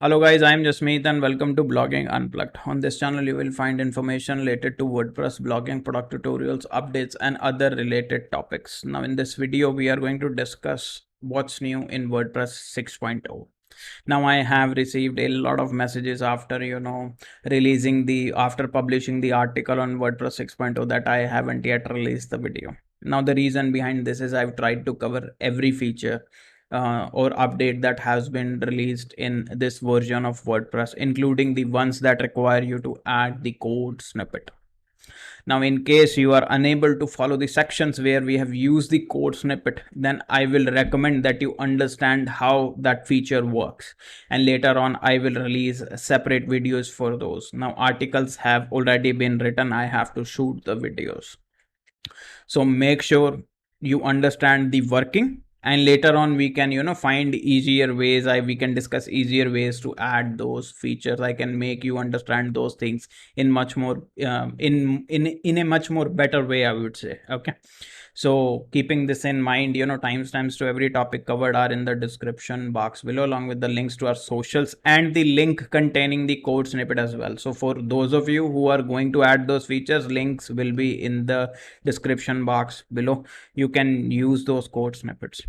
Hello guys, I am Jasmeet and welcome to Blogging Unplugged. On this channel, you will find information related to WordPress, blogging, product tutorials, updates, and other related topics. Now, in this video, we are going to discuss what's new in WordPress 6.0. Now, I have received a lot of messages after after publishing the article on WordPress 6.0 that I haven't yet released the video. Now, the reason behind this is I've tried to cover every feature or update that has been released in this version of WordPress, including the ones that require you to add the code snippet. Now, in case you are unable to follow the sections where we have used the code snippet, then I will recommend that you understand how that feature works. And later on, I will release separate videos for those. Now, articles have already been written. I have to shoot the videos. So make sure you understand the working, and later on we can find easier ways. We can discuss easier ways to add those features. I can make you understand those things in much more in a much more better way, I would say. Okay, so keeping this in mind, timestamps to every topic covered are in the description box below, along with the links to our socials and the link containing the code snippet as well. So for those of you who are going to add those features, links will be in the description box below. You can use those code snippets.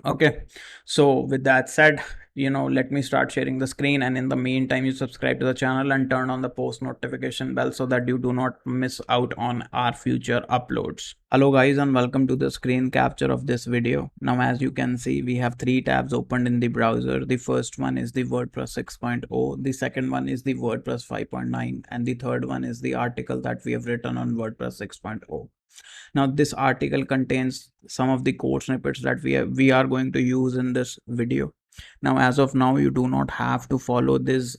Okay, so with that said, let me start sharing the screen, and in the meantime you subscribe to the channel and turn on the post notification bell so that you do not miss out on our future uploads. Hello guys, and welcome to the screen capture of this video. Now, as you can see, we have three tabs opened in the browser. The first one is the WordPress 6.0, the second one is the WordPress 5.9, and the third one is the article that we have written on WordPress 6.0. Now, this article contains some of the code snippets that we are going to use in this video. Now, as of now, you do not have to follow these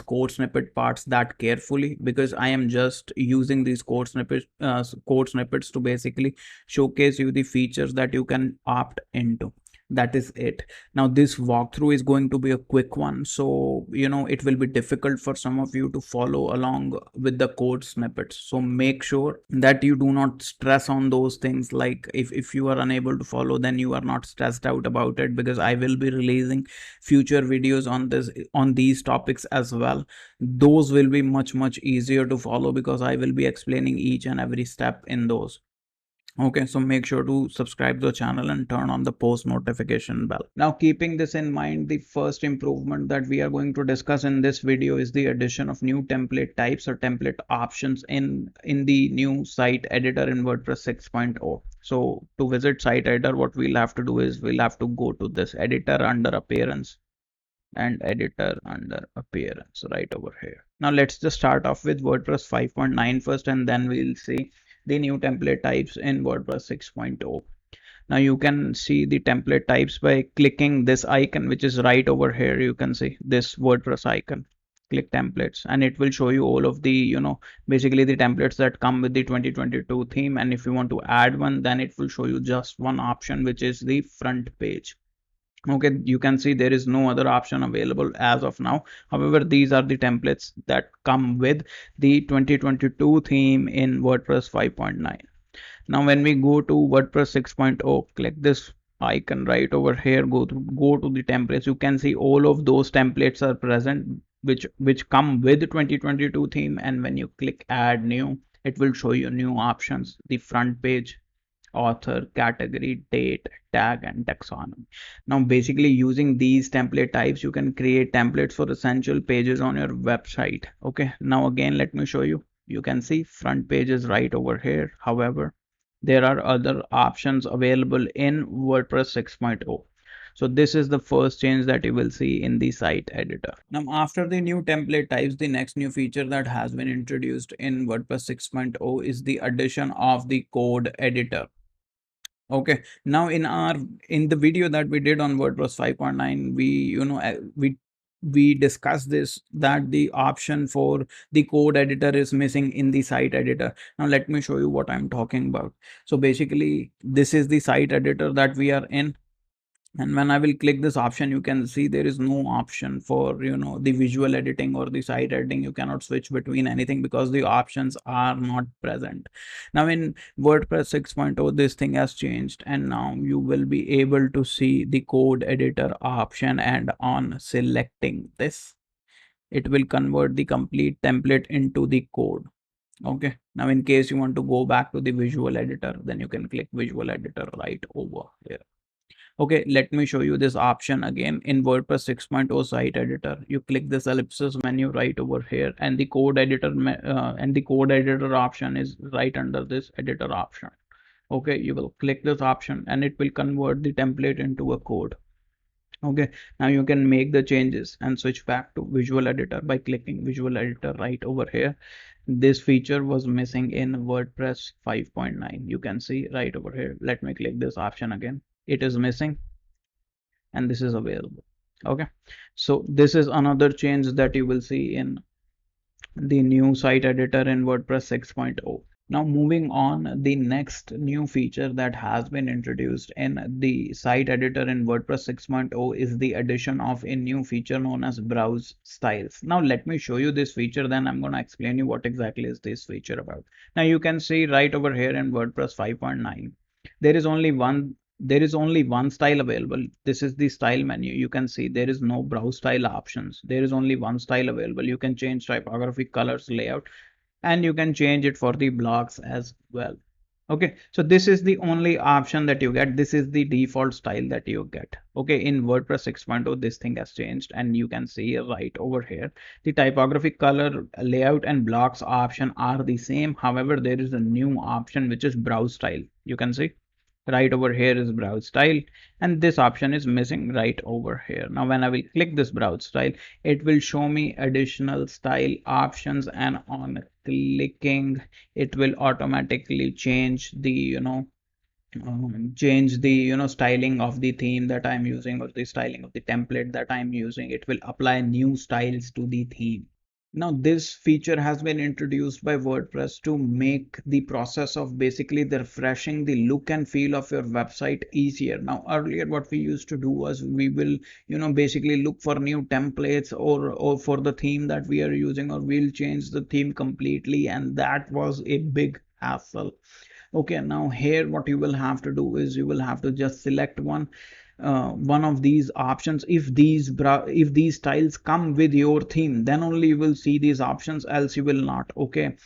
code snippet parts that carefully, because I am just using these code snippets to basically showcase you the features that you can opt into. That is it. Now, this walkthrough is going to be a quick one, so it will be difficult for some of you to follow along with the code snippets. So make sure that you do not stress on those things. Like if you are unable to follow, then you are not stressed out about it, because I will be releasing future videos on these topics as well. Those will be much easier to follow, because I will be explaining each and every step in those. Okay, so make sure to subscribe to the channel and turn on the post notification bell. Now, keeping this in mind, the first improvement that we are going to discuss in this video is the addition of new template types or template options in the new site editor in WordPress 6.0. So to visit site editor, what we'll have to do is we'll have to go to this editor under appearance and editor under appearance right over here. Now let's just start off with WordPress 5.9 first, and then we'll see the new template types in WordPress 6.0. Now you can see the template types by clicking this icon, which is right over here. You can see this WordPress icon. Click templates, and it will show you all of the basically the templates that come with the 2022 theme. And if you want to add one, then it will show you just one option, which is the front page. Okay, you can see there is no other option available as of now. However, these are the templates that come with the 2022 theme in WordPress 5.9. Now, when we go to WordPress 6.0, click this icon right over here, go to the templates. You can see all of those templates are present which come with the 2022 theme. And when you click add new, it will show you new options: the front page, author, category, date, tag, and taxonomy. Now, basically using these template types, you can create templates for essential pages on your website. Okay, now again, let me show you. You can see front page is right over here. However, there are other options available in WordPress 6.0. So this is the first change that you will see in the site editor. Now, after the new template types, the next new feature that has been introduced in WordPress 6.0 is the addition of the code editor. Okay, now in the video that we did on WordPress 5.9, we discussed this, that the option for the code editor is missing in the site editor. Now let me show you what I'm talking about. So basically, this is the site editor that we are in. And when I will click this option, you can see there is no option for, the visual editing or the site editing. You cannot switch between anything because the options are not present. Now in WordPress 6.0, this thing has changed, and now you will be able to see the code editor option, and on selecting this, it will convert the complete template into the code. Okay, now in case you want to go back to the visual editor, then you can click visual editor right over here. Okay, let me show you this option again in WordPress 6.0 site editor. You click this ellipsis menu right over here, and the code editor option is right under this editor option. Okay, you will click this option and it will convert the template into a code. Okay, now you can make the changes and switch back to visual editor by clicking visual editor right over here. This feature was missing in WordPress 5.9. You can see right over here. Let me click this option again. It is missing and this is available. Okay, so this is another change that you will see in the new site editor in WordPress 6.0. Now moving on, the next new feature that has been introduced in the site editor in WordPress 6.0 is the addition of a new feature known as browse styles. Now let me show you this feature, then I'm going to explain you what exactly is this feature about. Now you can see right over here in WordPress 5.9, there is only one style available. This is the style menu. You can see there is no browse style options. There is only one style available. You can change typography, colors, layout, and you can change it for the blocks as well. Okay, so this is the only option that you get. This is the default style that you get. Okay, in WordPress 6.0 this thing has changed, and you can see right over here the typography, color, layout and blocks option are the same. However, there is a new option which is browse style. You can see right over here is browse style, and this option is missing right over here. Now when I will click this browse style, it will show me additional style options, and on clicking it will automatically change the styling of the theme that I'm using, or the styling of the template that I'm using. It will apply new styles to the theme. Now, this feature has been introduced by WordPress to make the process of basically the refreshing the look and feel of your website easier. Now, earlier what we used to do was we will, basically look for new templates, or for the theme that we are using, or we'll change the theme completely, and that was a big hassle. Okay, now here what you will have to do is you will have to just select one of these options. If these styles come with your theme, then only you will see these options, else you will not. Okay,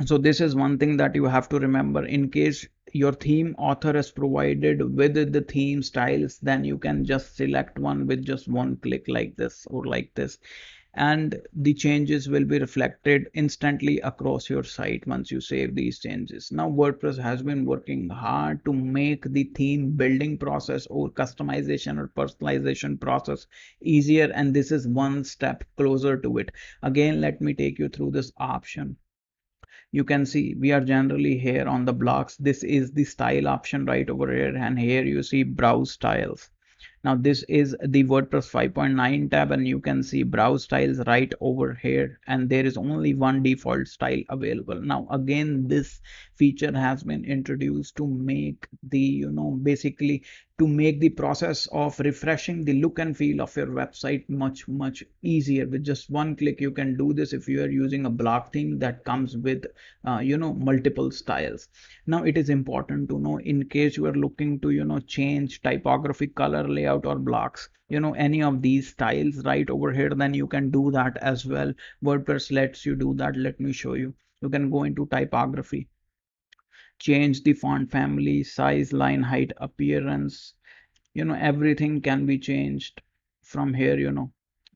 so this is one thing that you have to remember. In case your theme author is provided with the theme styles, then you can just select one with just one click, like this or like this, and the changes will be reflected instantly across your site once you save these changes. Now WordPress has been working hard to make the theme building process, or customization or personalization process, easier, and this is one step closer to it. Again, let me take you through this option. You can see we are generally here on the blocks. This is the style option right over here, and here you see browse styles. Now this is the WordPress 5.9 tab, and you can see browse styles right over here, and there is only one default style available. Now again, this feature has been introduced to make the basically to make the process of refreshing the look and feel of your website much easier. With just one click you can do this if you are using a block theme that comes with multiple styles. Now it is important to know, in case you are looking to change typography, color, layout or blocks, any of these styles right over here, then you can do that as well. WordPress lets you do that. Let me show you. You can go into typography, change the font family, size, line height, appearance, everything can be changed from here.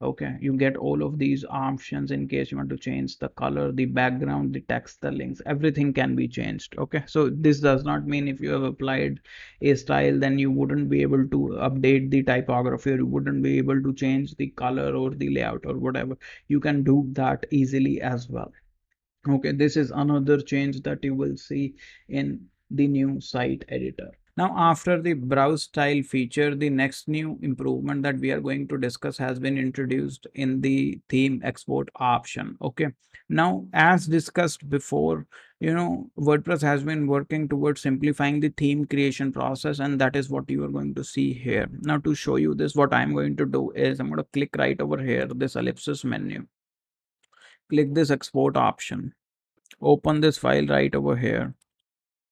Okay, you get all of these options. In case you want to change the color, the background, the text, the links, everything can be changed. Okay, so this does not mean if you have applied a style, then you wouldn't be able to update the typography, or you wouldn't be able to change the color or the layout or whatever. You can do that easily as well. Okay, this is another change that you will see in the new site editor. Now, after the browse style feature, the next new improvement that we are going to discuss has been introduced in the theme export option. Okay. Now, as discussed before, WordPress has been working towards simplifying the theme creation process, and that is what you are going to see here. Now, to show you this, what I'm going to do is I'm going to click right over here, this ellipsis menu, click this export option, open this file right over here,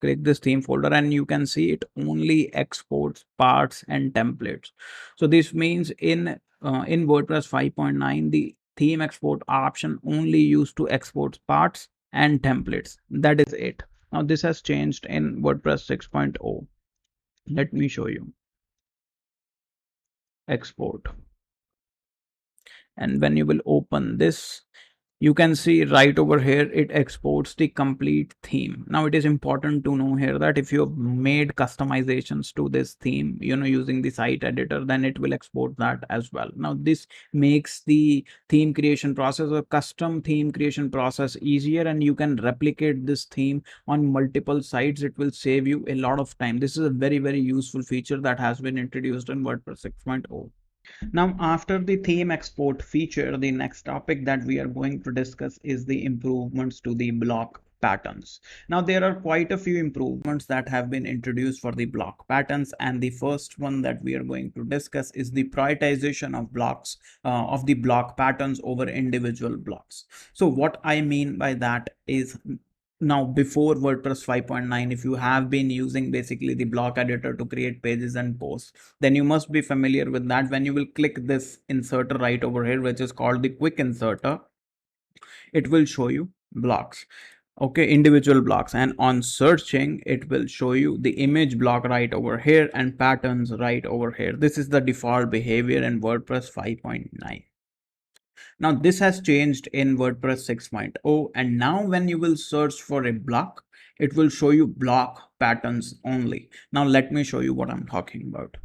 click this theme folder, and you can see it only exports parts and templates. So this means in WordPress 5.9, the theme export option only used to export parts and templates. That is it. Now this has changed in WordPress 6.0. Let me show you. Export. And when you will open this, you can see right over here it exports the complete theme. Now it is important to know here that if you have made customizations to this theme, using the site editor, then it will export that as well. Now this makes the theme creation process, or custom theme creation process, easier, and you can replicate this theme on multiple sites. It will save you a lot of time. This is a very, very useful feature that has been introduced in WordPress 6.0. Now, after the theme export feature, the next topic that we are going to discuss is the improvements to the block patterns. Now, there are quite a few improvements that have been introduced for the block patterns, and the first one that we are going to discuss is the prioritization of blocks, of the block patterns over individual blocks. So what I mean by that is, now before WordPress 5.9, if you have been using basically the block editor to create pages and posts, then you must be familiar with that. When you will click this inserter right over here, which is called the quick inserter, it will show you blocks, okay, individual blocks, and on searching it will show you the image block right over here and patterns right over here. This is the default behavior in WordPress 5.9. Now this has changed in WordPress 6.0, and now when you will search for a block, it will show you block patterns only. Now let me show you what I'm talking about.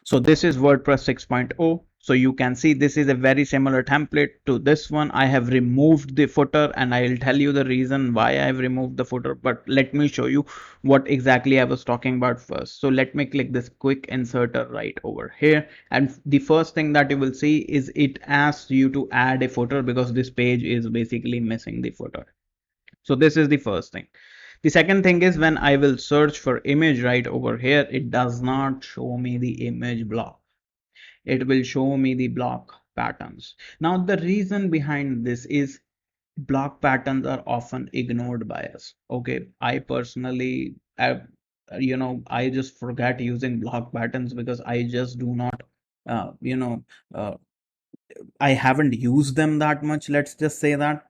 So this is WordPress 6.0. So you can see this is a very similar template to this one. I have removed the footer, and I'll tell you the reason why I have removed the footer, but let me show you what exactly I was talking about first. So let me click this quick inserter right over here, and the first thing that you will see is it asks you to add a footer because this page is basically missing the footer. So this is the first thing. The second thing is, when I will search for image right over here, it does not show me the image block. It will show me the block patterns. Now, the reason behind this is block patterns are often ignored by us. Okay, I personally, I just forget using block patterns because I just do not, uh, you know, uh, I haven't used them that much. Let's just say that,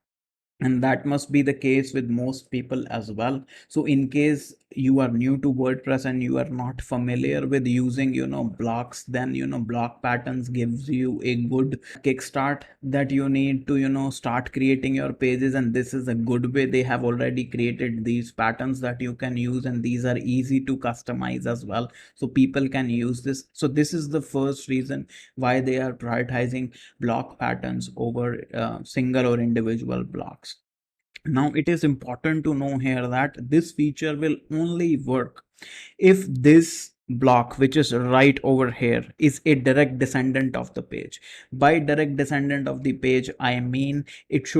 and that must be the case with most people as well. So in case you are new to WordPress and you are not familiar with using blocks, then block patterns gives you a good kickstart that you need to start creating your pages. And this is a good way. They have already created these patterns that you can use, and these are easy to customize as well, so people can use this. So this is the first reason why they are prioritizing block patterns over single or individual blocks. Now it is important to know here that this feature will only work if this block, which is right over here, is a direct descendant of the page. By direct descendant of the page, I mean it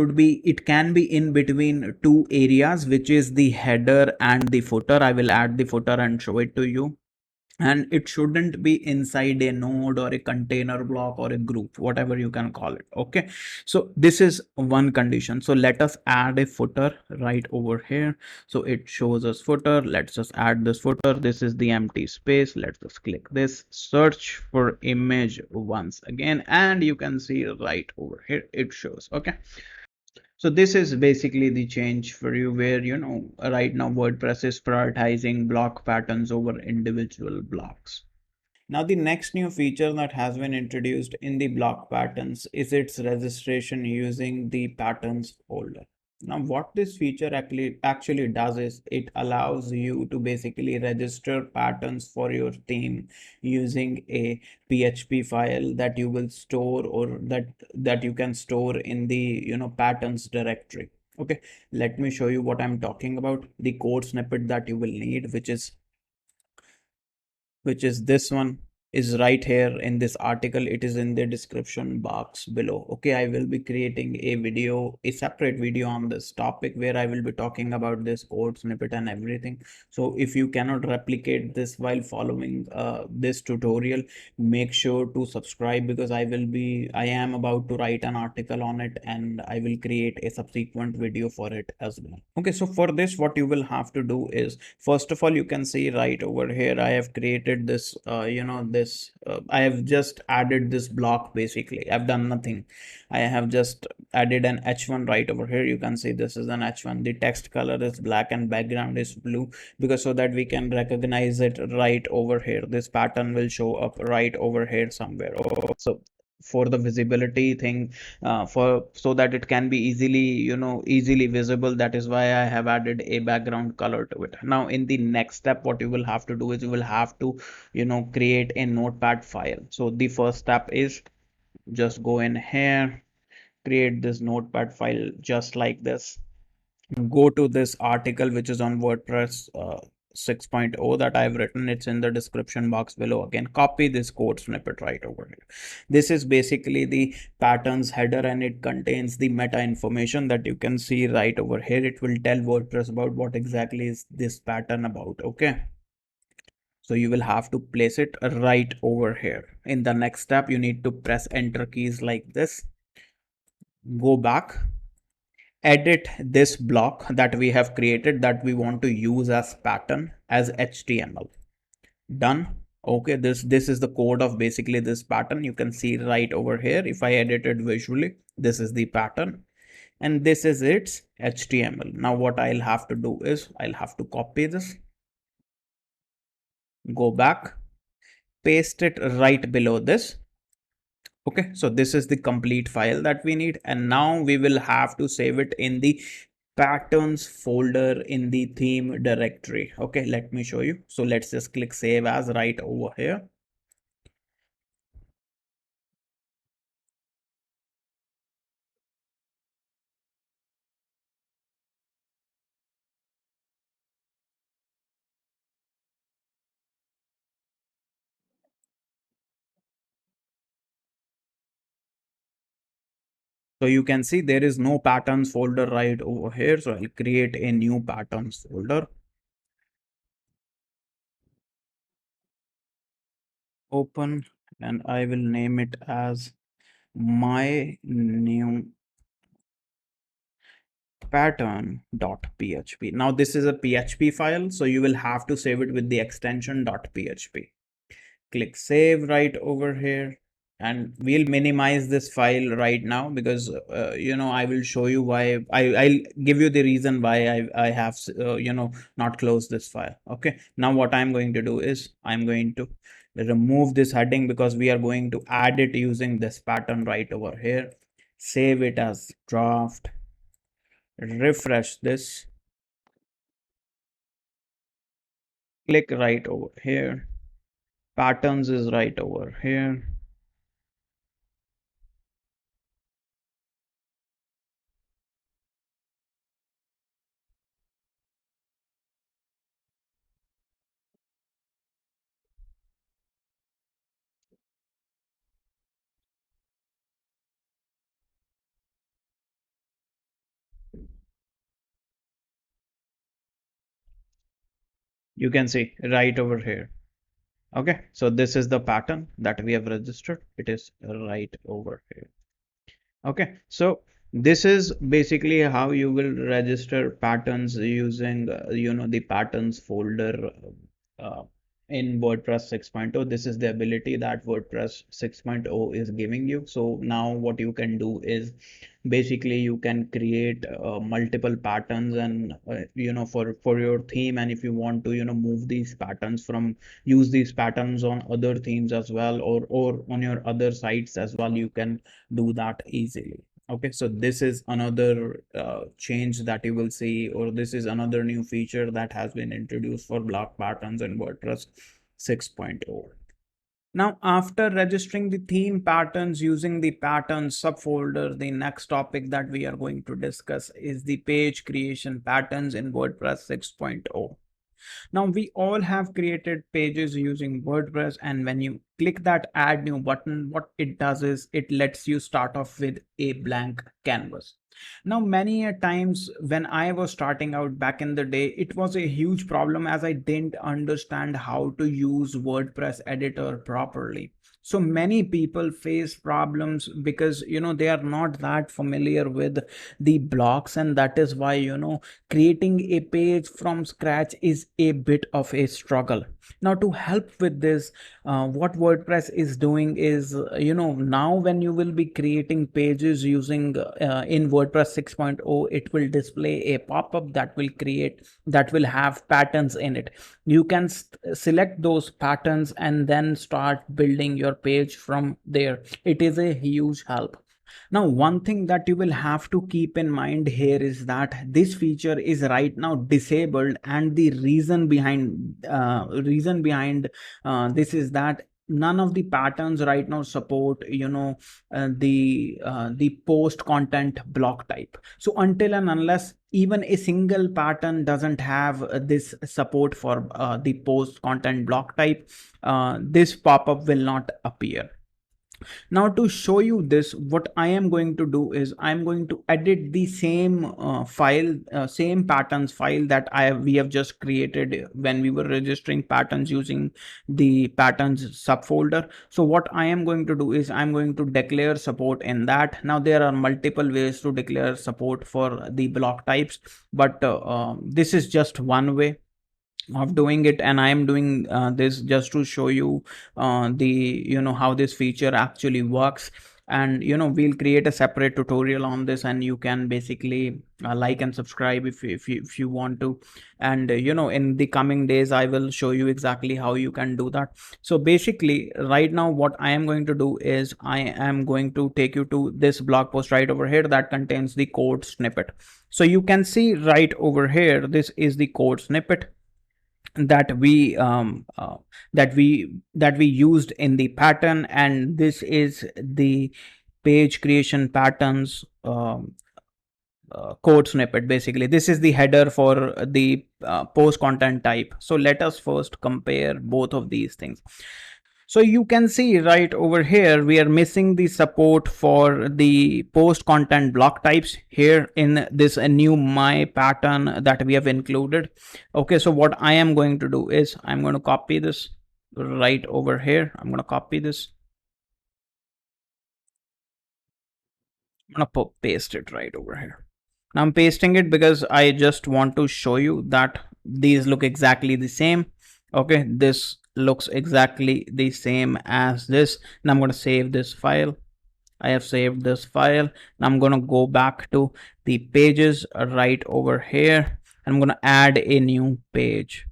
can be in between two areas, which is the header and the footer. I will add the footer and show it to you. And it shouldn't be inside a node or a container block or a group, whatever you can call it. Okay, so this is one condition. So let us add a footer right over here. So it shows us footer. Let's just add this footer. This is the empty space. Let's just click this, search for image once again, and you can see right over here it shows. Okay, so this is basically the change for you, where right now WordPress is prioritizing block patterns over individual blocks. Now, the next new feature that has been introduced in the block patterns is its registration using the patterns folder. Now, what this feature actually does is it allows you to basically register patterns for your theme using a PHP file that you will store, or that you can store in the patterns directory. Okay, let me show you what I'm talking about. The code snippet that you will need, which is which is this one, is right here in this article. It is in the description box below. Okay, I will be creating a video, a separate video on this topic, where I will be talking about this code snippet and everything. So if you cannot replicate this while following this tutorial, make sure to subscribe, because I am about to write an article on it, and I will create a subsequent video for it as well. Okay, so for this, what you will have to do is, first of all, you can see right over here, I have created this, I have just added this block. Basically, I've done nothing. I have just added an h1 right over here. You can see this is an h1. The text color is black and background is blue, because so that we can recognize it right over here. This pattern will show up right over here somewhere. So for the visibility thing, for so that it can be easily visible, that is why I have added a background color to it. Now in the next step, what you will have to do is, you will have to create a notepad file. So the first step is, just go in here, create this notepad file just like this. Go to this article which is on WordPress 6.0 that I've written. It's in the description box below. Again, copy this code snippet right over here. This is basically the patterns header, and it contains the meta information that you can see right over here. It will tell WordPress about what exactly is this pattern about. Okay, so you will have to place it right over here. In the next step, you need to press enter keys like this. Go back, edit this block that we have created, that we want to use as pattern, as HTML. Done. Okay, this is the code of basically this pattern. You can see right over here. If I edit it visually, this is the pattern, and this is its HTML. Now what I'll have to do is, I'll have to copy this, go back, paste it right below this. Okay, so this is the complete file that we need, and now we will have to save it in the patterns folder in the theme directory. Okay, let me show you. So let's just click save as right over here. So you can see there is no patterns folder right over here. So I'll create a new patterns folder. Open, and I will name it as my new pattern.php. Now this is a PHP file, so you will have to save it with the extension .php. Click save right over here, and we'll minimize this file right now, because I will show you why. I'll give you the reason why I have not closed this file. Okay, now what I'm going to do is, I'm going to remove this heading, because we are going to add it using this pattern right over here. Save it as draft, refresh this, click right over here, patterns is right over here. You can see right over here. Okay, so this is the pattern that we have registered. It is right over here. Okay, so this is basically how you will register patterns using the patterns folder uh, in WordPress 6.0. This is the ability that WordPress 6.0 is giving you. So now what you can do is, basically you can create multiple patterns, and for your theme, and if you want to move these patterns from, use these patterns on other themes as well, or on your other sites as well, you can do that easily. Okay, so this is another change that you will see, or this is another new feature that has been introduced for block patterns in WordPress 6.0. Now, after registering the theme patterns using the patterns subfolder, the next topic that we are going to discuss is the page creation patterns in WordPress 6.0. Now we all have created pages using WordPress, and when you click that add new button, what it does is it lets you start off with a blank canvas. Now, many a times when I was starting out back in the day, it was a huge problem as I didn't understand how to use WordPress editor properly. So many people face problems because they are not that familiar with the blocks, and that is why creating a page from scratch is a bit of a struggle. Now, to help with this, what WordPress is doing is, now when you will be creating pages using in WordPress 6.0, it will display a pop-up that will have patterns in it. You can select those patterns and then start building your page from there. It is a huge help. Now, one thing that you will have to keep in mind here is that this feature is right now disabled, and the reason behind this is that none of the patterns right now support the post content block type. So until and unless even a single pattern doesn't have this support for the post content block type, this pop-up will not appear. Now, to show you this, what I am going to do is I'm going to edit the same same patterns file that we have just created when we were registering patterns using the patterns subfolder. So what I am going to do is I'm going to declare support in that. Now, there are multiple ways to declare support for the block types, but this is just one way of doing it, and I am doing this just to show you the how this feature actually works. And we'll create a separate tutorial on this, and you can basically like and subscribe if you want to. And in the coming days I will show you exactly how you can do that. So basically right now what I am going to do is I am going to take you to this blog post right over here that contains the code snippet. So you can see right over here, this is the code snippet that we used in the pattern, and this is the page creation patterns code snippet. Basically this is the header for the post content type. So let us first compare both of these things. So you can see right over here, we are missing the support for the post content block types here in this new my pattern that we have included. Okay, so what I am going to do is I'm going to copy this right over here. I'm going to copy this. I'm going to paste it right over here. Now I'm pasting it because I just want to show you that these look exactly the same. Okay, this looks exactly the same as this. Now I'm going to save this file. I have saved this file. Now I'm going to go back to the pages right over here. I'm going to add a new page.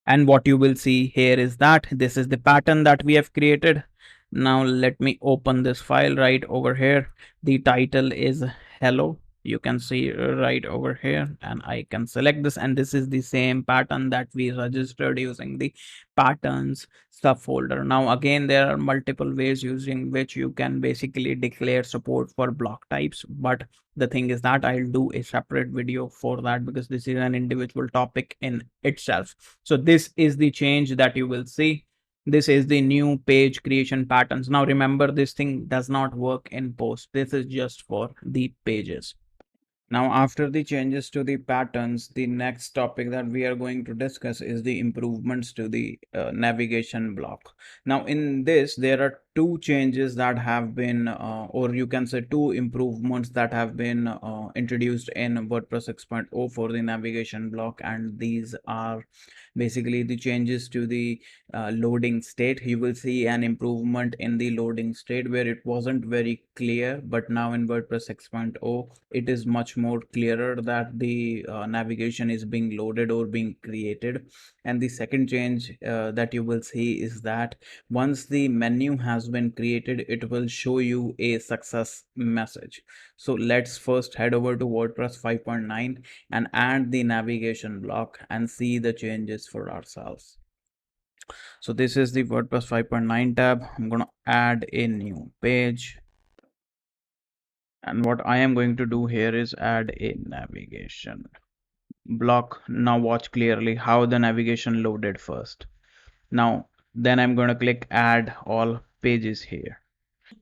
And what you will see here is that this is the pattern that we have created. Now let me open this file right over here. The title is hello. You can see right over here, and I can select this, and this is the same pattern that we registered using the patterns subfolder. Now again, there are multiple ways using which you can basically declare support for block types, but the thing is that I'll do a separate video for that because this is an individual topic in itself. So this is the change that you will see. This is the new page creation patterns. Now remember, this thing does not work in post. This is just for the pages. Now, after the changes to the patterns, the next topic that we are going to discuss is the improvements to the navigation block. Now, in this, there are two changes that have been, or you can say two improvements that have been introduced in WordPress 6.0 for the navigation block. And these are basically the changes to the loading state. You will see an improvement in the loading state where it wasn't very clear, but now in WordPress 6.0, it is much more clearer that the navigation is being loaded or being created. And the second change that you will see is that once the menu has been created, it will show you a success message. So let's first head over to WordPress 5.9 and add the navigation block and see the changes for ourselves. So this is the WordPress 5.9 tab. I'm going to add a new page. And what I am going to do here is add a navigation block. Now watch clearly how the navigation loaded first. Now then I'm going to click add all pages here.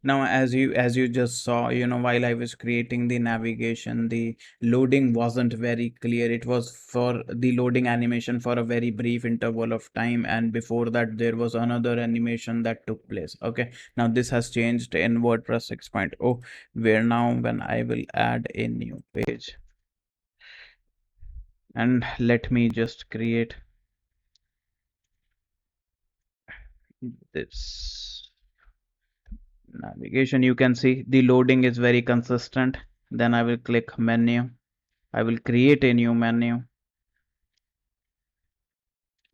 Now as you just saw, while I was creating the navigation, the loading wasn't very clear. It was for the loading animation for a very brief interval of time, and before that there was another animation that took place. Okay, now this has changed in WordPress 6.0, where now when I will add a new page, and let me just create this navigation. You can see the loading is very consistent. Then I will click menu. I will create a new menu.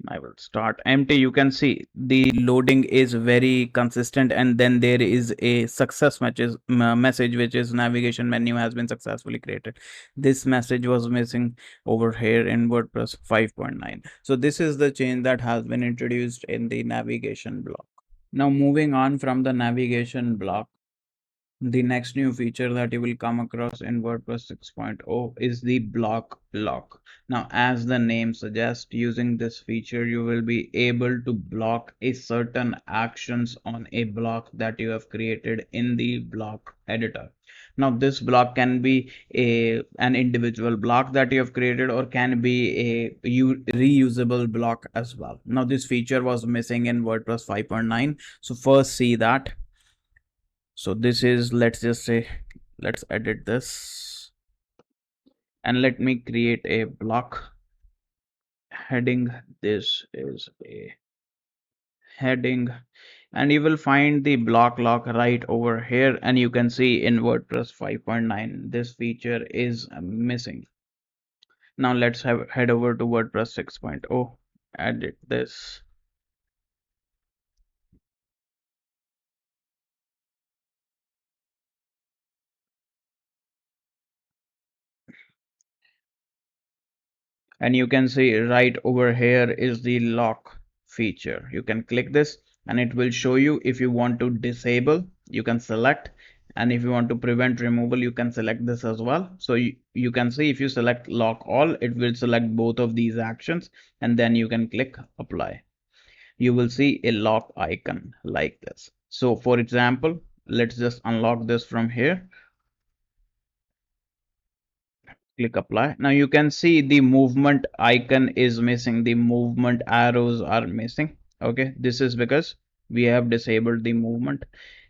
I will start empty. You can see the loading is very consistent, and then there is a success message which is navigation menu has been successfully created. This message was missing over here in WordPress 5.9. So this is the change that has been introduced in the navigation block. Now moving on from the navigation block, the next new feature that you will come across in WordPress 6.0 is the block lock. Now, as the name suggests, using this feature, you will be able to block a certain actions on a block that you have created in the block editor. Now, this block can be an individual block that you have created, or can be a reusable block as well. Now, this feature was missing in WordPress 5.9. So first see that. So this is, let's just say, let's edit this and let me create a block heading. This is a heading, and you will find the block lock right over here, and you can see in WordPress 5.9 this feature is missing. Now let's head over to WordPress 6.0, edit this. And you can see right over here is the lock feature. You can click this and it will show you. If you want to disable, you can select, and if you want to prevent removal, you can select this as well. So you can see, if you select lock all, it will select both of these actions, and then you can click apply. You will see a lock icon like this. So for example, let's just unlock this from here. Click apply. Now you can see the movement icon is missing, the movement arrows are missing. Okay, this is because we have disabled the movement.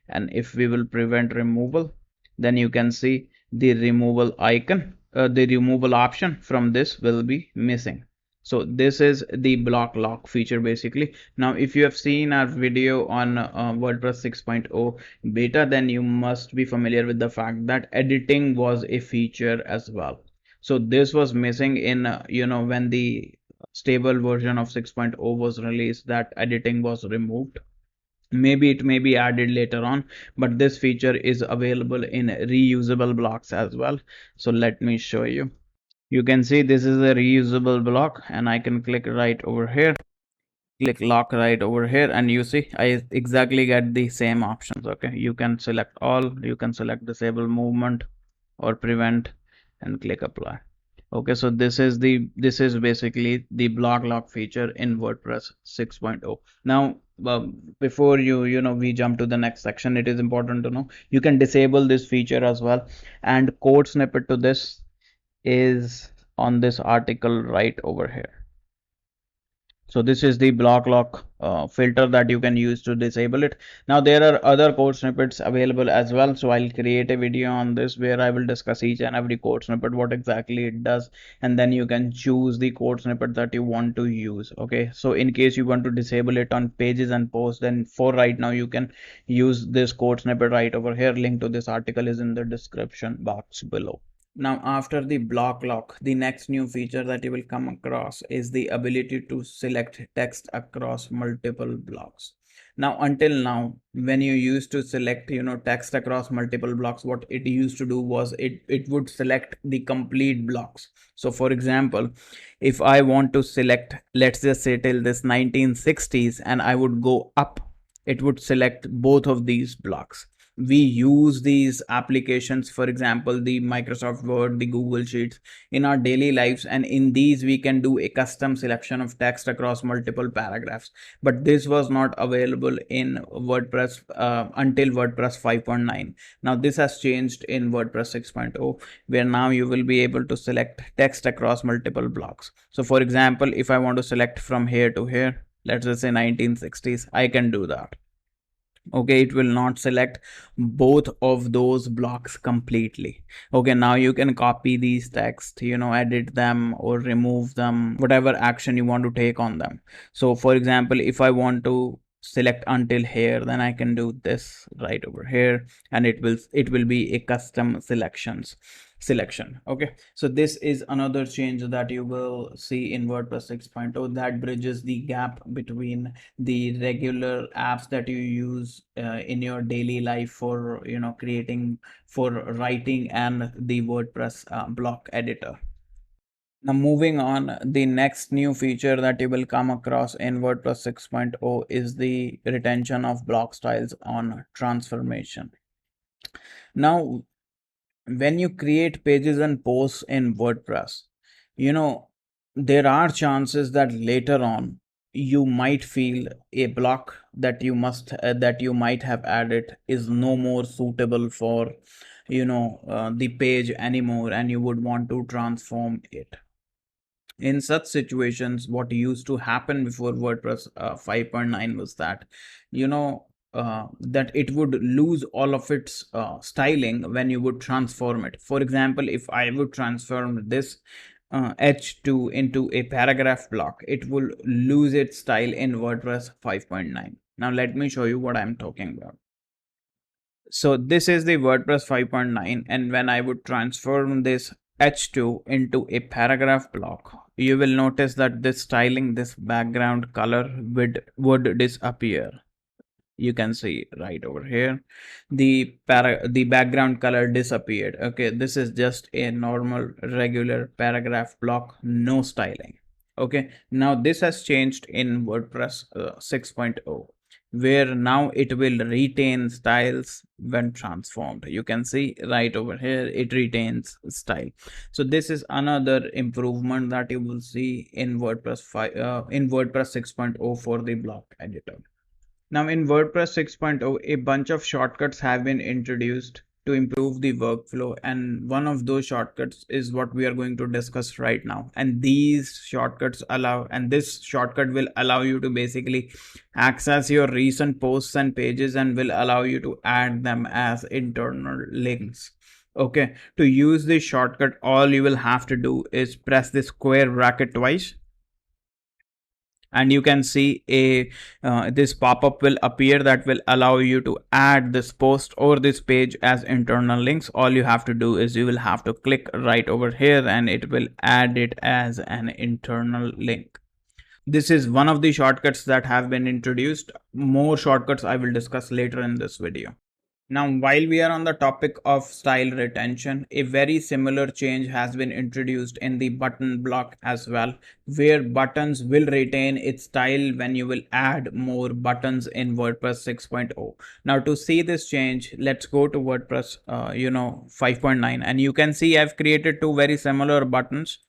And if we will prevent removal, then you can see the removal icon, the removal option from this will be missing. So this is the block lock feature basically. Now if you have seen our video on WordPress 6.0 beta, then you must be familiar with the fact that editing was a feature as well. So this was missing in when the stable version of 6.0 was released, that editing was removed. Maybe it may be added later on, but this feature is available in reusable blocks as well. So let me show you. You can see this is a reusable block, and I can click right over here, click lock right over here, and you see I exactly get the same options. Okay, you can select all, you can select disable movement or prevent, and click apply. Okay, so this is basically the block lock feature in WordPress 6.0. Now before we jump to the next section, it is important to know you can disable this feature as well, and code snippet to this is on this article right over here. So this is the block lock filter that you can use to disable it. Now there are other code snippets available as well. So I'll create a video on this where I will discuss each and every code snippet, what exactly it does, and then you can choose the code snippet that you want to use. Okay, so in case you want to disable it on pages and posts, then for right now you can use this code snippet right over here. Link to this article is in the description box below. Now, after the block lock, the next new feature that you will come across is the ability to select text across multiple blocks. Now, until now, when you used to select, text across multiple blocks, what it used to do was it would select the complete blocks. So, for example, if I want to select, let's just say till this 1960s, and I would go up, it would select both of these blocks. we use these applications, for example the Microsoft Word, the Google Sheets, in our daily lives, and in these we can do a custom selection of text across multiple paragraphs. But this was not available in WordPress until WordPress 5.9. Now this has changed in WordPress 6.0, where now you will be able to select text across multiple blocks. So for example, if I want to select from here to here, let's just say 1960s, I can do that. Okay, it will not select both of those blocks completely. Okay, now you can copy these text, edit them or remove them, whatever action you want to take on them. So for example, if I want to select until here, then I can do this right over here, and it will be a custom selection. Okay, so this is another change that you will see in WordPress 6.0 that bridges the gap between the regular apps that you use in your daily life for creating, for writing, and the WordPress block editor. Now moving on, the next new feature that you will come across in WordPress 6.0 is the retention of block styles on transformation. Now when you create pages and posts in WordPress, you know, there are chances that later on you might feel a block that you might have added is no more suitable for the page anymore, and you would want to transform it. In such situations, what used to happen before WordPress 5.9 was that that it would lose all of its styling when you would transform it. For example, if I would transform this h2 into a paragraph block, it will lose its style in WordPress 5.9. Now let me show you what I'm talking about. So this is the WordPress 5.9, and when I would transform this h2 into a paragraph block, you will notice that this styling, this background color would disappear. You can see right over here, the background color disappeared. Okay, this is just a normal regular paragraph block, no styling. Okay, now this has changed in WordPress 6.0, where now it will retain styles when transformed. You can see right over here, it retains style. So this is another improvement that you will see in WordPress 6.0 for the block editor. Now in WordPress 6.0, a bunch of shortcuts have been introduced to improve the workflow, and one of those shortcuts is what we are going to discuss right now. And this shortcut will allow you to basically access your recent posts and pages, and will allow you to add them as internal links. Okay, to use this shortcut, all you will have to do is press the square bracket twice, and you can see a this pop-up will appear that will allow you to add this post or this page as internal links. All you have to do is you will have to click right over here, and it will add it as an internal link. This is one of the shortcuts that have been introduced. More shortcuts I will discuss later in this video. Now, while we are on the topic of style retention, a very similar change has been introduced in the button block as well, where buttons will retain its style when you will add more buttons in WordPress 6.0. Now, to see this change, let's go to WordPress 5.9, and you can see I've created two very similar buttons.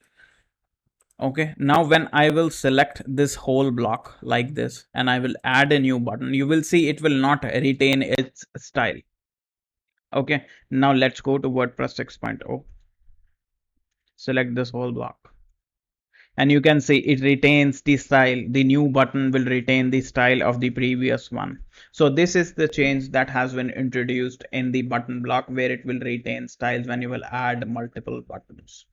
Okay, now when I will select this whole block like this and I will add a new button, you will see it will not retain its style. Okay, now let's go to WordPress 6.0. Select this whole block. And you can see it retains the style. The new button will retain the style of the previous one. So this is the change that has been introduced in the button block, where it will retain styles when you will add multiple buttons.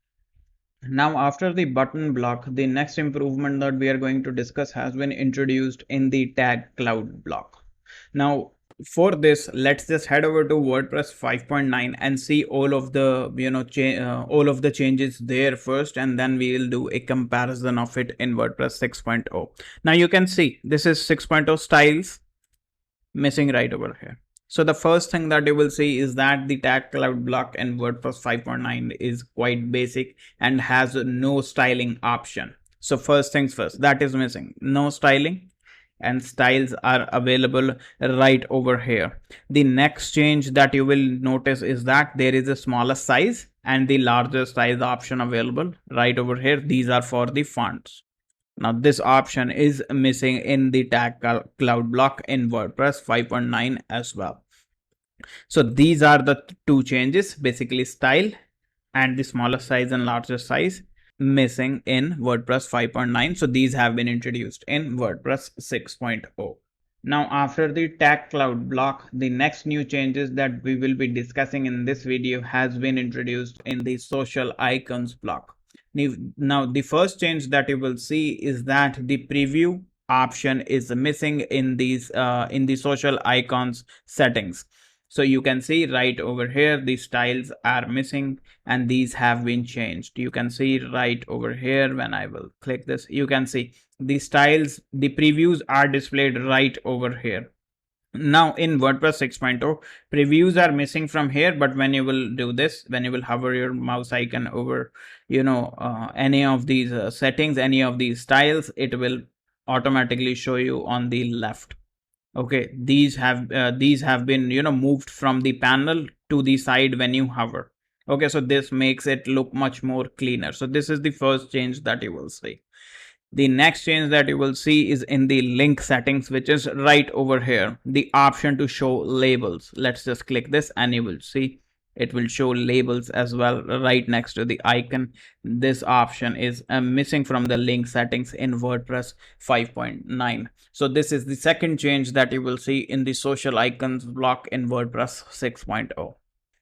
Now, after the button block, the next improvement that we are going to discuss has been introduced in the tag cloud block. Now, for this, let's just head over to WordPress 5.9 and see all of the all of the changes there first, and then we will do a comparison of it in WordPress 6.0. Now you can see this is 6.0 styles missing right over here. So the first thing that you will see is that the tag cloud block in WordPress 5.9 is quite basic and has no styling option. So first things first, that is missing, no styling. and styles are available right over here. The next change that you will notice is that there is a smaller size and the larger size option available right over here. These are for the fonts. Now this option is missing in the tag cloud block in WordPress 5.9 as well. So these are the two changes, basically style and the smaller size and larger size missing in WordPress 5.9. So these have been introduced in WordPress 6.0. Now after the tag cloud block, the next new changes that we will be discussing in this video has been introduced in the social icons block. Now the first change that you will see is that the preview option is missing in the social icons settings. So you can see right over here the styles are missing and these have been changed. You can see right over here when I will click this, you can see the styles, the previews are displayed right over here. Now in WordPress 6.0, previews are missing from here, but when you will do this, when you will hover your mouse icon over any of these settings, any of these styles, it will automatically show you on the left. Okay, these have been moved from the panel to the side when you hover. Okay, so this makes it look much more cleaner. So this is the first change that you will see. The next change that you will see is in the link settings, which is right over here, the option to show labels. Let's just click this and you will see it will show labels as well right next to the icon. This option is missing from the link settings in WordPress 5.9. So this is the second change that you will see in the social icons block in WordPress 6.0.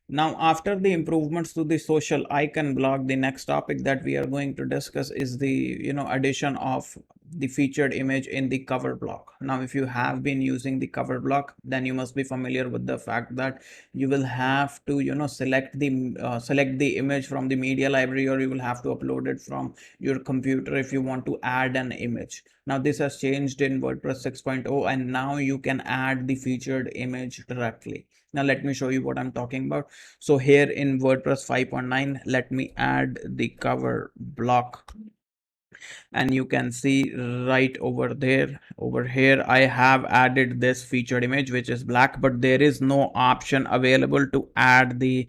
Now, after the improvements to the social icon block, the next topic that we are going to discuss is the addition of the featured image in the cover block. Now, if you have been using the cover block, then you must be familiar with the fact that you will have to select the image from the media library, or you will have to upload it from your computer if you want to add an image. Now, this has changed in WordPress 6.0, and now you can add the featured image directly. Now let me show you what I'm talking about. So here in WordPress 5.9, let me add the cover block, and you can see right over there, over here, I have added this featured image, which is black, but there is no option available to add the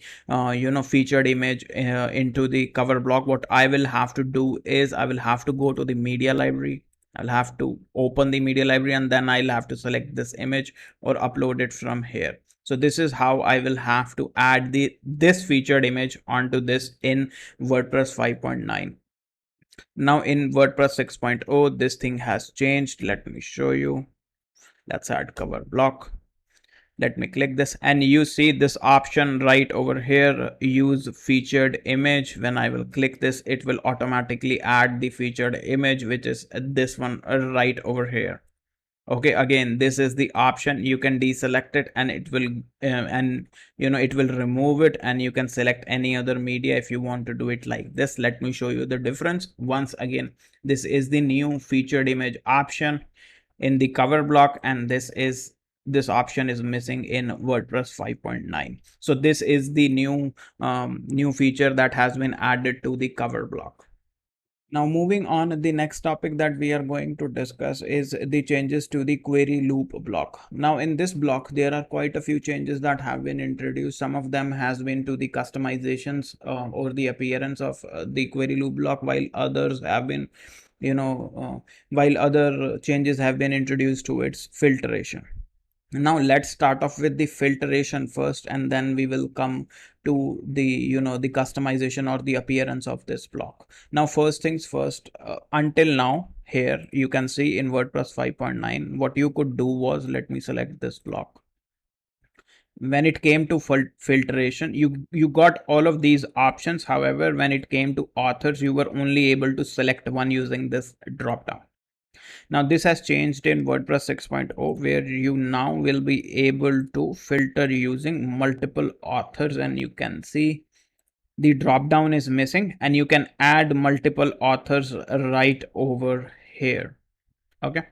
featured image into the cover block. What I will have to do is I will have to go to the media library. I'll have to open the media library, and then I'll have to select this image or upload it from here. So this is how I will have to add this featured image onto this in WordPress 5.9. Now in WordPress 6.0, this thing has changed. Let me show you. Let's add cover block. Let me click this, and you see this option right over here, use featured image. When I will click this, it will automatically add the featured image, which is this one right over here. Okay, again, this is the option. You can deselect it, and it will it will remove it, and you can select any other media if you want to do it like this. Let me show you the difference once again. This is the new featured image option in the cover block, and this option is missing in WordPress 5.9. So this is the new feature that has been added to the cover block. Now moving on, the next topic that we are going to discuss is the changes to the query loop block. Now in this block, there are quite a few changes that have been introduced. Some of them has been to the customizations or the appearance of the query loop block, while others have been, while other changes have been introduced to its filtration. Now let's start off with the filtration first, and then we will come to the the customization or the appearance of this block. Now first things first, until now here you can see in WordPress 5.9 what you could do was, let me select this block. When it came to filtration, you got all of these options. However, when it came to authors, you were only able to select one using this drop down. Now this has changed in WordPress 6.0, where you now will be able to filter using multiple authors, and you can see the drop down is missing, and you can add multiple authors right over here. Okay,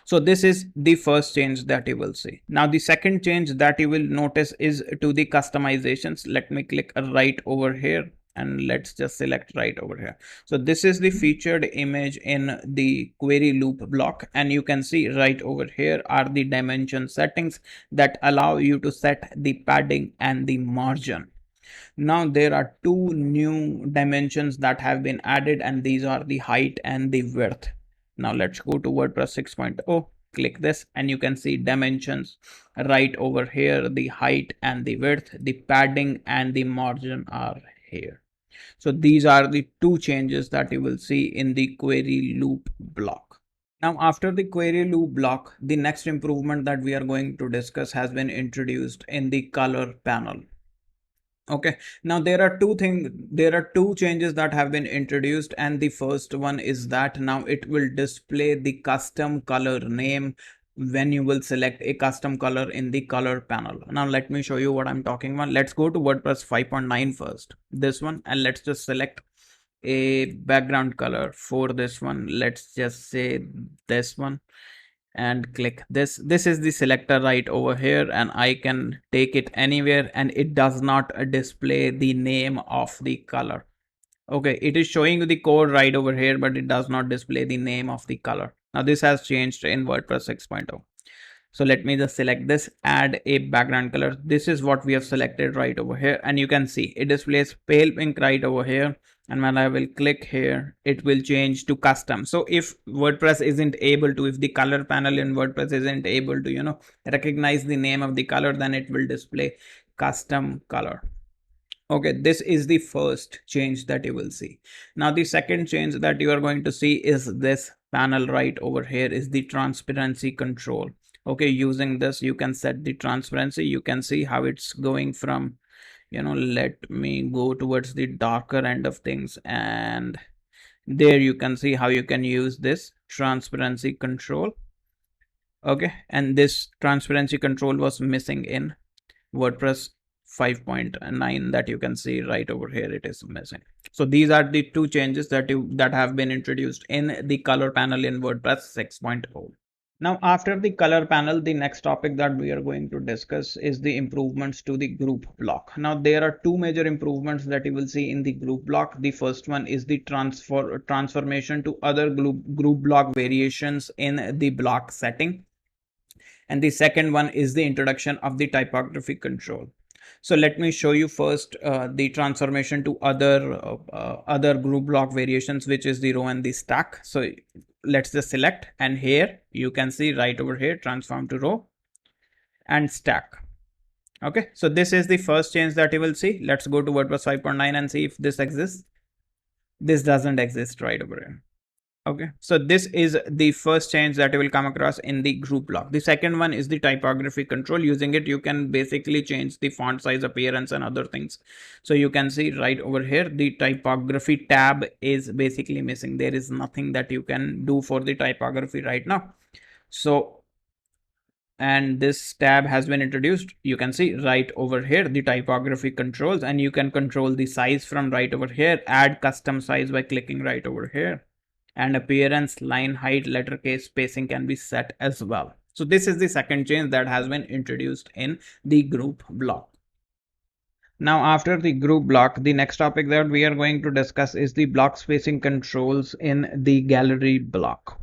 so this is the first change that you will see. Now the second change that you will notice is to the customizations. Let me click right over here, and let's just select right over here. So this is the featured image in the query loop block, and you can see right over here are the dimension settings that allow you to set the padding and the margin. Now there are two new dimensions that have been added, and these are the height and the width. Now let's go to WordPress 6.0, click this, and you can see dimensions right over here, the height and the width, the padding and the margin are here. So these are the two changes that you will see in the query loop block. Now, after the query loop block, the next improvement that we are going to discuss has been introduced in the color panel. Okay, now there are two changes that have been introduced, and the first one is that now it will display the custom color name when you will select a custom color in the color panel. Now let me show you what I'm talking about. Let's go to WordPress 5.9 first, this one, and let's just select a background color for this one. Let's just say this one, and click this. This is the selector right over here, and I can take it anywhere, and it does not display the name of the color. Okay, it is showing you the code right over here, but it does not display the name of the color. Now this has changed in WordPress 6.0. So let me just select this, add a background color. This is what we have selected right over here, and you can see it displays pale pink right over here. And when I will click here, it will change to custom. So if WordPress isn't able to, if the color panel in WordPress isn't able to, recognize the name of the color, then it will display custom color. Okay, this is the first change that you will see. Now the second change that you are going to see is this panel right over here is the transparency control. Okay, using this you can set the transparency. You can see how it's going from, let me go towards the darker end of things, and there you can see how you can use this transparency control. Okay, and this transparency control was missing in WordPress 5.9 that you can see right over here, it is missing. So these are the two changes that have been introduced in the color panel in WordPress 6.0. Now, after the color panel, the next topic that we are going to discuss is the improvements to the group block. Now, there are two major improvements that you will see in the group block. The first one is the transformation to other group block variations in the block setting. And the second one is the introduction of the typography control. So let me show you first the transformation to other group block variations, which is the row and the stack. So let's just select, and here you can see right over here, transform to row and stack. Okay, so this is the first change that you will see. Let's go to WordPress 5.9 and see if this exists. This doesn't exist right over here. Okay, so this is the first change that you will come across in the group block. The second one is the typography control. Using it, you can basically change the font size, appearance, and other things. So you can see right over here, the typography tab is basically missing. There is nothing that you can do for the typography right now. So, and this tab has been introduced. You can see right over here the typography controls, and you can control the size from right over here, add custom size by clicking right over here, and appearance, line height, letter case, spacing can be set as well. So this is the second change that has been introduced in the group block. Now, after the group block, the next topic that we are going to discuss is the block spacing controls in the gallery block.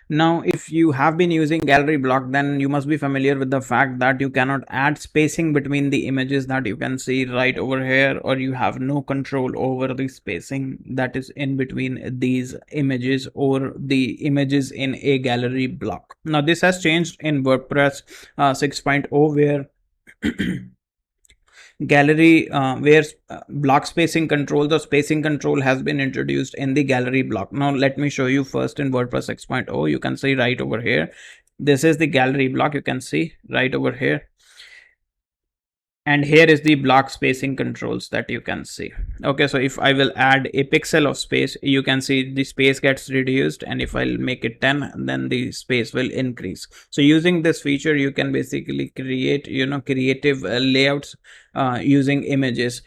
Now, if you have been using gallery block, then you must be familiar with the fact that you cannot add spacing between the images that you can see right over here, or you have no control over the spacing that is in between these images or the images in a gallery block. Now, this has changed in WordPress 6.0, where gallery where block spacing control, the spacing control has been introduced in the gallery block. Now let me show you first in WordPress 6.0. You can see right over here, this is the gallery block. You can see right over here, and here is the block spacing controls that you can see. Okay, so if I will add a pixel of space, you can see the space gets reduced, and if I'll make it 10, then the space will increase. So using this feature, you can basically create creative layouts using images,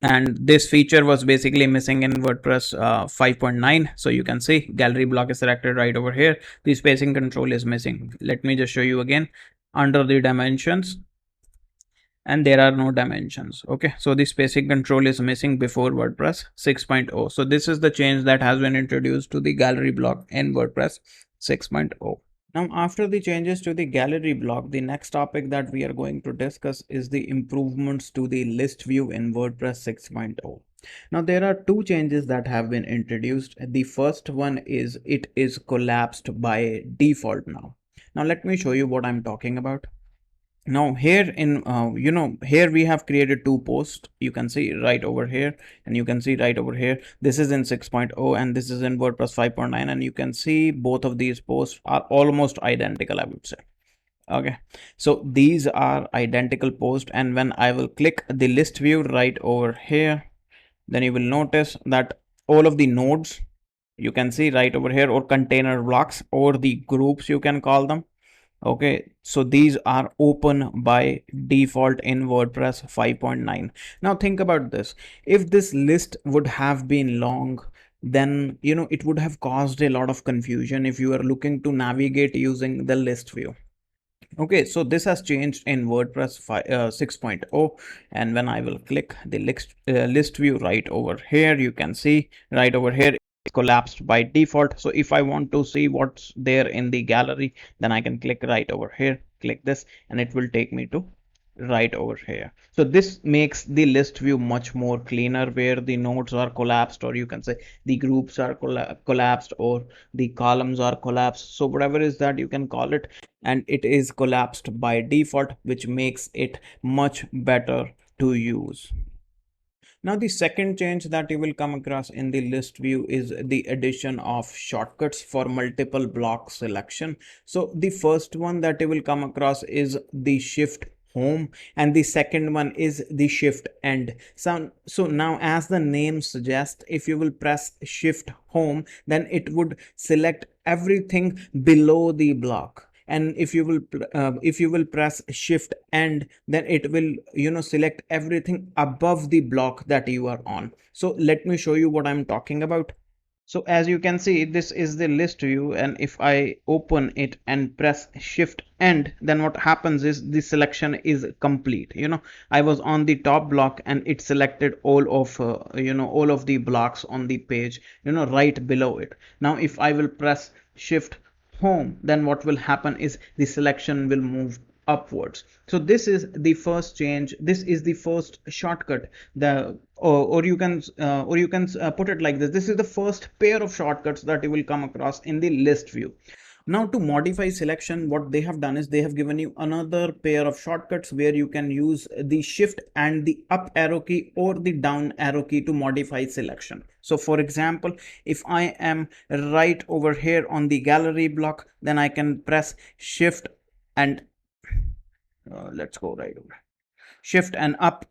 and this feature was basically missing in WordPress 5.9. So you can see gallery block is selected right over here, the spacing control is missing. Let me just show you again. Under the dimensions, and there are no dimensions. Okay, so the spacing control is missing before WordPress 6.0. So this is the change that has been introduced to the gallery block in WordPress 6.0. Now, after the changes to the gallery block, the next topic that we are going to discuss is the improvements to the list view in WordPress 6.0. Now, there are two changes that have been introduced. The first one is it is collapsed by default now. Now, let me show you what I'm talking about. Now here in here we have created two posts. You can see right over here, and you can see right over here. This is in 6.0 and this is in WordPress 5.9, and you can see both of these posts are almost identical, I would say. Okay, so these are identical posts, and when I will click the list view right over here, then you will notice that all of the nodes, you can see right over here, or container blocks, or the groups you can call them. Okay, so these are open by default in WordPress 5.9. Now think about this. If this list would have been long, then it would have caused a lot of confusion if you are looking to navigate using the list view. Okay, so this has changed in WordPress 6.0, and when I will click the list view right over here, you can see right over here it's collapsed by default. So if I want to see what's there in the gallery, then I can click right over here, click this, and it will take me to right over here. So this makes the list view much more cleaner, where the nodes are collapsed, or you can say the groups are collapsed, or the columns are collapsed. So whatever is that, you can call it, and it is collapsed by default, which makes it much better to use. Now, the second change that you will come across in the list view is the addition of shortcuts for multiple block selection. So the first one that you will come across is the shift home, and the second one is the shift end. So now, as the name suggests, if you will press shift home, then it would select everything below the block, and if you will press shift end, then it will select everything above the block that you are on. So let me show you what I'm talking about. So as you can see, this is the list view, and if I open it and press shift end, then what happens is the selection is complete. I was on the top block and it selected all of all of the blocks on the page right below it. Now if I will press shift home, then what will happen is the selection will move upwards. So this is the first change. This is the first shortcut. Or you can put it like this. This is the first pair of shortcuts that you will come across in the list view. Now to modify selection, what they have done is they have given you another pair of shortcuts where you can use the shift and the up arrow key or the down arrow key to modify selection. So for example, if I am right over here on the gallery block, then I can press shift and let's go right over shift and up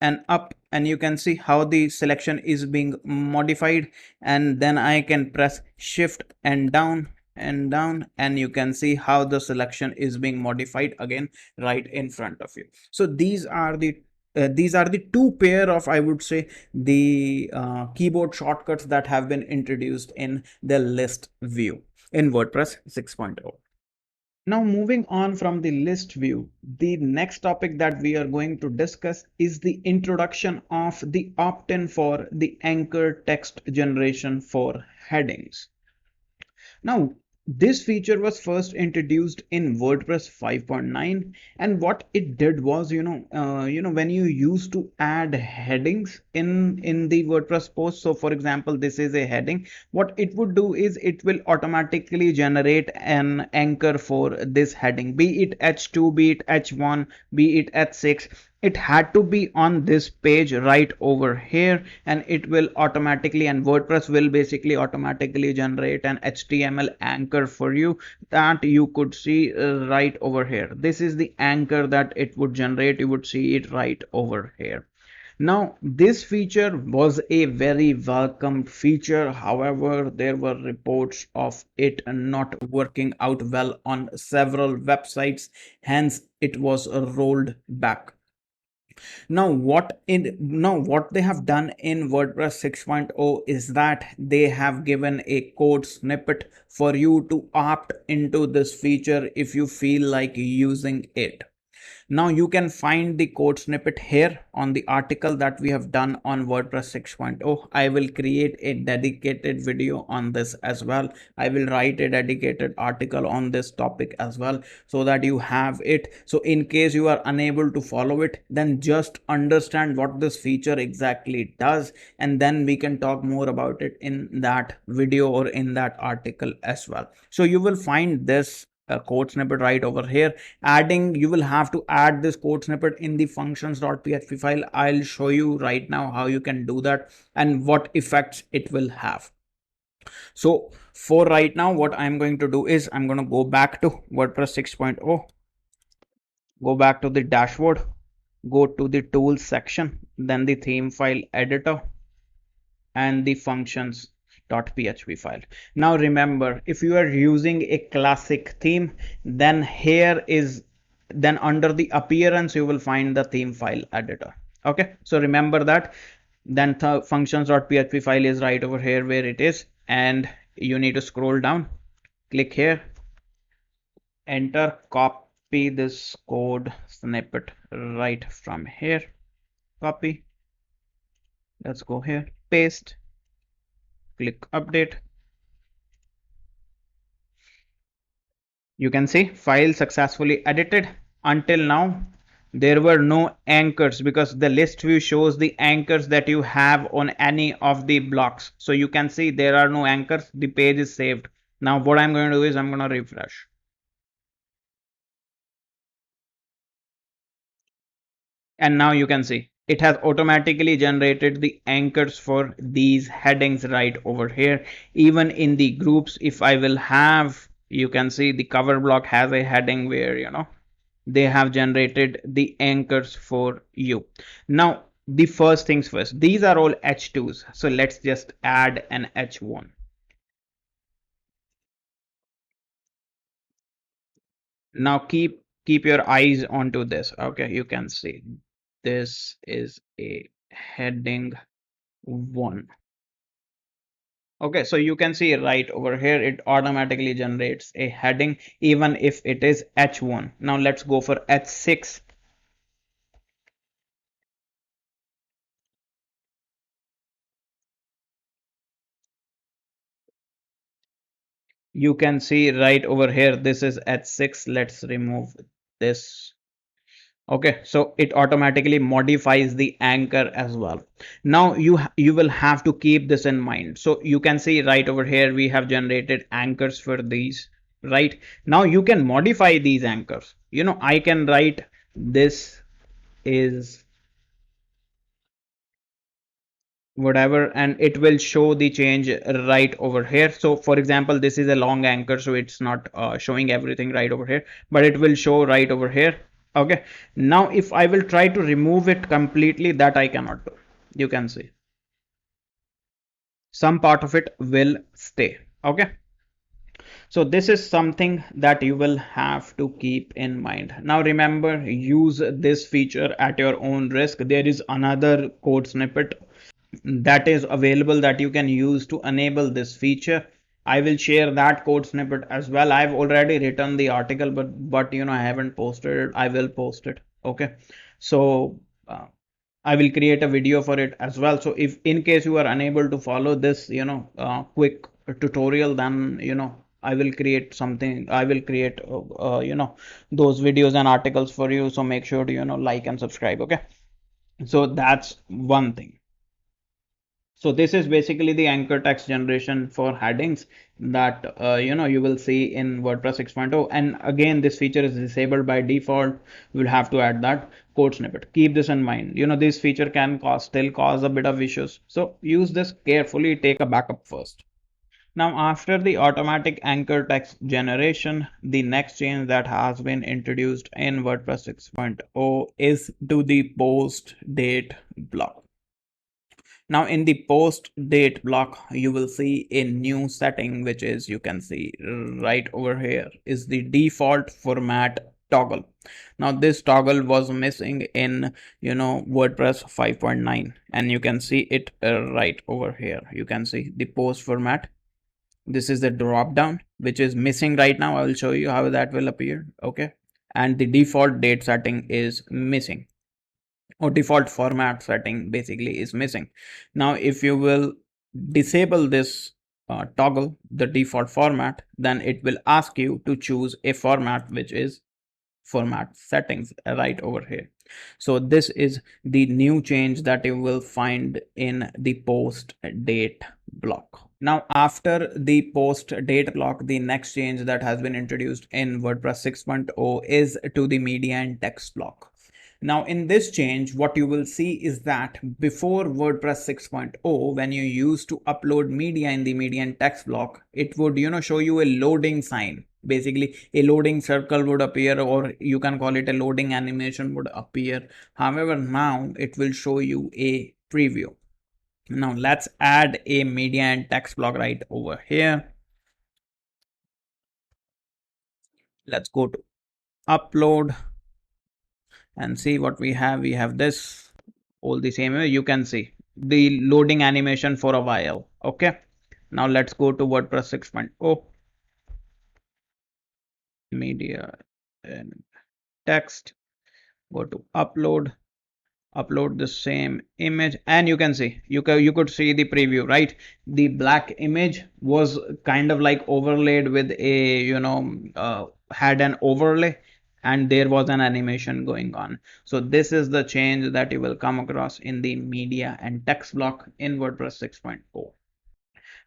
and up, and you can see how the selection is being modified. And then I can press shift and down, and you can see how the selection is being modified again right in front of you. So these are the two pair of, I would say, the keyboard shortcuts that have been introduced in the list view in WordPress 6.0. Now, moving on from the list view, the next topic that we are going to discuss is the introduction of the opt-in for the anchor text generation for headings. Now, this feature was first introduced in WordPress 5.9, and what it did was, when you used to add headings in the WordPress post. So, for example, this is a heading. What it would do is it will automatically generate an anchor for this heading, be it H2, be it H1, be it H6. It had to be on this page right over here, and it will automatically, and WordPress will basically automatically generate an HTML anchor for you that you could see right over here. This is the anchor that it would generate. You would see it right over here. Now, this feature was a very welcome feature. However, there were reports of it not working out well on several websites. Hence, it was rolled back. Now what they have done in WordPress 6.0 is that they have given a code snippet for you to opt into this feature if you feel like using it. Now you can find the code snippet here on the article that we have done on WordPress 6.0. I will create a dedicated video on this as well. I will write a dedicated article on this topic as well, so that you have it. So in case you are unable to follow it, then just understand what this feature exactly does, and then we can talk more about it in that video or in that article as well. So you will find this code snippet right over here. You will have to add this code snippet in the functions.php file. I'll show you right now how you can do that and what effects it will have. So for right now, what I'm going to do is I'm going to go back to WordPress 6.0, go back to the dashboard, go to the tools section, then the theme file editor, and the functions.php file. Now remember, if you are using a classic theme, then then under the appearance you will find the theme file editor. Okay, so remember that. Then the functions.php file is right over here where it is, and you need to scroll down, click here, enter, copy this code snippet right from here, copy, let's go here, paste, click update. You can see file successfully edited. Until now there were no anchors because the list view shows the anchors that you have on any of the blocks. So you can see there are no anchors, the page is saved. Now what I'm going to do is I'm going to refresh, and now you can see it has automatically generated the anchors for these headings right over here. Even in the groups, if I will have, you can see the cover block has a heading where they have generated the anchors for you. Now the first things first, these are all h2s, so let's just add an h1. Now keep your eyes onto this. Okay, you can see this is a heading 1. Okay, so you can see right over here it automatically generates a heading even if it is h1. Now let's go for h6. You can see right over here this is h6. Let's remove this. Okay, so it automatically modifies the anchor as well. Now you will have to keep this in mind. So you can see right over here we have generated anchors for these. Right now you can modify these anchors. I can write this is whatever, and it will show the change right over here. So for example, this is a long anchor, so it's not showing everything right over here, but it will show right over here. Okay, now if I will try to remove it completely, that I cannot do. You can see some part of it will stay. Okay, so this is something that you will have to keep in mind. Now remember, use this feature at your own risk. There is another code snippet that is available that you can use to enable this feature. I will share that code snippet as well. I've already written the article, but I haven't posted it. I will post it. Okay, so I will create a video for it as well. So if in case you are unable to follow this quick tutorial, then I will create something. I will create those videos and articles for you. So make sure to like and subscribe. Okay, so that's one thing. So this is basically the anchor text generation for headings that you will see in WordPress 6.0. And again, this feature is disabled by default. We'll have to add that code snippet. Keep this in mind. This feature can still cause a bit of issues. So use this carefully. Take a backup first. Now, after the automatic anchor text generation, the next change that has been introduced in WordPress 6.0 is to the post date block. Now in the post date block, you will see a new setting, which is, you can see right over here, is the default format toggle. Now this toggle was missing in WordPress 5.9, and you can see it right over here. You can see the post format. This is the drop down which is missing right now. I will show you how that will appear. Okay, and the default date setting is missing, or default format setting basically is missing. Now if you will disable this toggle, the default format, then it will ask you to choose a format, which is format settings right over here. So this is the new change that you will find in the post date block. Now after the post date block, the next change that has been introduced in WordPress 6.0 is to the media and text block. Now in this change, what you will see is that before WordPress 6.0, when you used to upload media in the media and text block, it would, show you a loading sign. Basically, a loading circle would appear, or you can call it a loading animation would appear. However, now it will show you a preview. Now let's add a media and text block right over here. Let's go to upload and see what we have. We have this, all the same way. You can see the loading animation for a while. Okay, now let's go to WordPress 6.0, media and text, go to upload, upload the same image, and you can see, you could see the preview, right? The black image was kind of like overlaid with a, had an overlay, and there was an animation going on. So this is the change that you will come across in the media and text block in WordPress 6.0.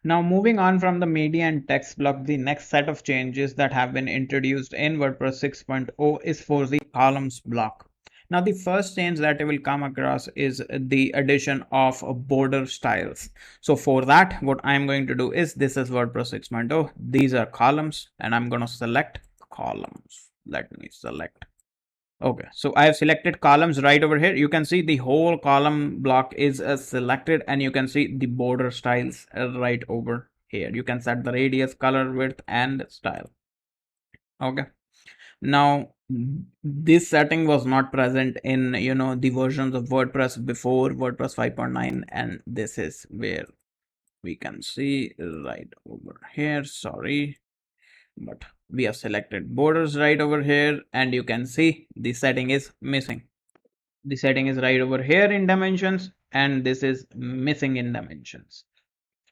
Now moving on from the media and text block, the next set of changes that have been introduced in WordPress 6.0 is for the columns block. Now the first change that you will come across is the addition of border styles. So for that, what I'm going to do is, this is WordPress 6.0. These are columns, and I'm going to select columns. Let me select. Okay, so I have selected columns right over here. You can see the whole column block is selected, and you can see the border styles right over here. You can set the radius, color, width, and style. Okay, now this setting was not present in, the versions of WordPress before WordPress 5.9, and this is where we can see right over here. Sorry, but we have selected borders right over here, and you can see the setting is missing. The setting is right over here in dimensions, and this is missing in dimensions.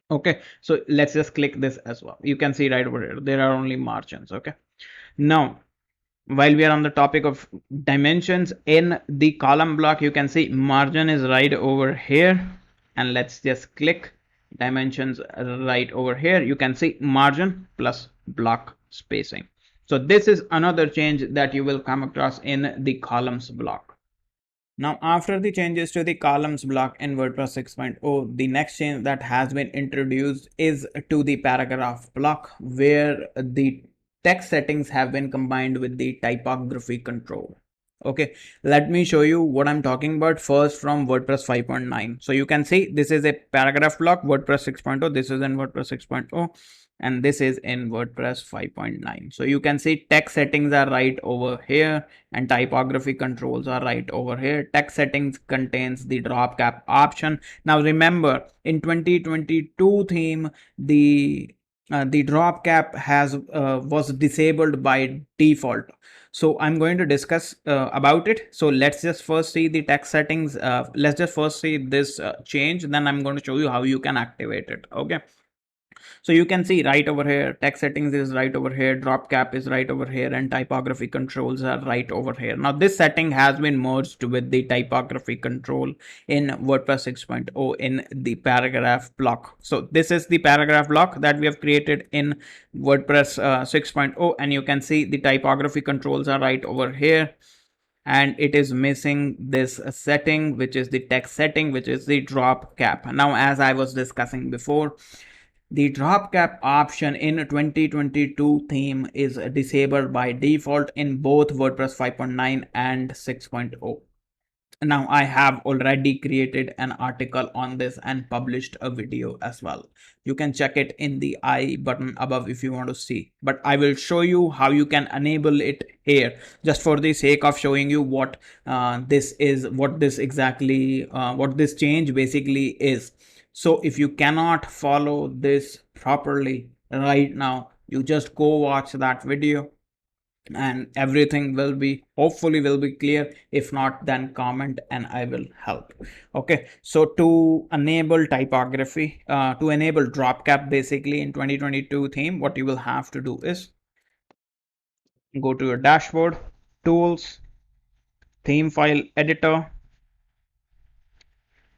Okay, so let's just click this as well. You can see right over here there are only margins. Okay, now while we are on the topic of dimensions, in the column block you can see margin is right over here, and let's just click dimensions right over here. You can see margin plus block spacing. So this is another change that you will come across in the columns block. Now after the changes to the columns block in WordPress 6.0, the next change that has been introduced is to the paragraph block, where the text settings have been combined with the typography control. Okay, let me show you what I'm talking about first from WordPress 5.9. So you can see this is a paragraph block, WordPress 6.0. This is in WordPress 6.0, and this is in WordPress 5.9. So you can see text settings are right over here, and typography controls are right over here. Text settings contains the drop cap option. Now remember, in 2022 theme, the drop cap has was disabled by default. So I'm going to discuss about it. So let's just first see the text settings. Let's just first see this change, then I'm going to show you how you can activate it. Okay, so you can see right over here, text settings is right over here, drop cap is right over here, and typography controls are right over here. Now this setting has been merged with the typography control in WordPress 6.0 in the paragraph block. So this is the paragraph block that we have created in WordPress 6.0, and you can see the typography controls are right over here, and it is missing this setting, which is the text setting, which is the drop cap. Now as I was discussing before, the drop cap option in 2022 theme is disabled by default in both WordPress 5.9 and 6.0. Now I have already created an article on this and published a video as well. You can check it in the I button above if you want to see, but I will show you how you can enable it here, just for the sake of showing you what this is, what this exactly, what this change basically is. So if you cannot follow this properly right now, you just go watch that video, and everything will be, hopefully will be clear. If not, then comment and I will help. Okay, so to enable typography, to enable drop cap basically in 2022 theme, what you will have to do is go to your dashboard, tools, theme file editor,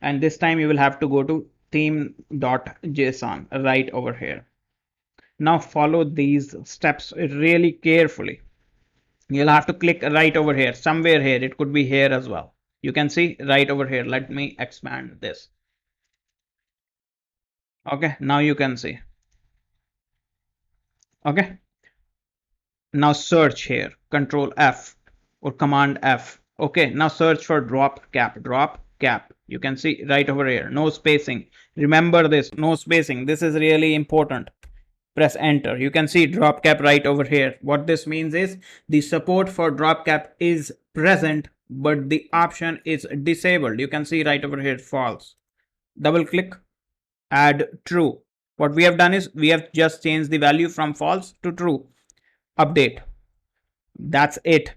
and this time you will have to go to theme.json right over here. Now follow these steps really carefully. You'll have to click right over here, somewhere here. It could be here as well. You can see right over here. Let me expand this. Okay, now you can see. Okay, now search here, Control F or Command F. Okay, now search for drop cap. You can see right over here, no spacing. Remember this, no spacing. This is really important. Press enter. You can see drop cap right over here. What this means is the support for drop cap is present, but the option is disabled. You can see right over here, false. Double click, add true. What we have done is we have just changed the value from false to true. Update. That's it.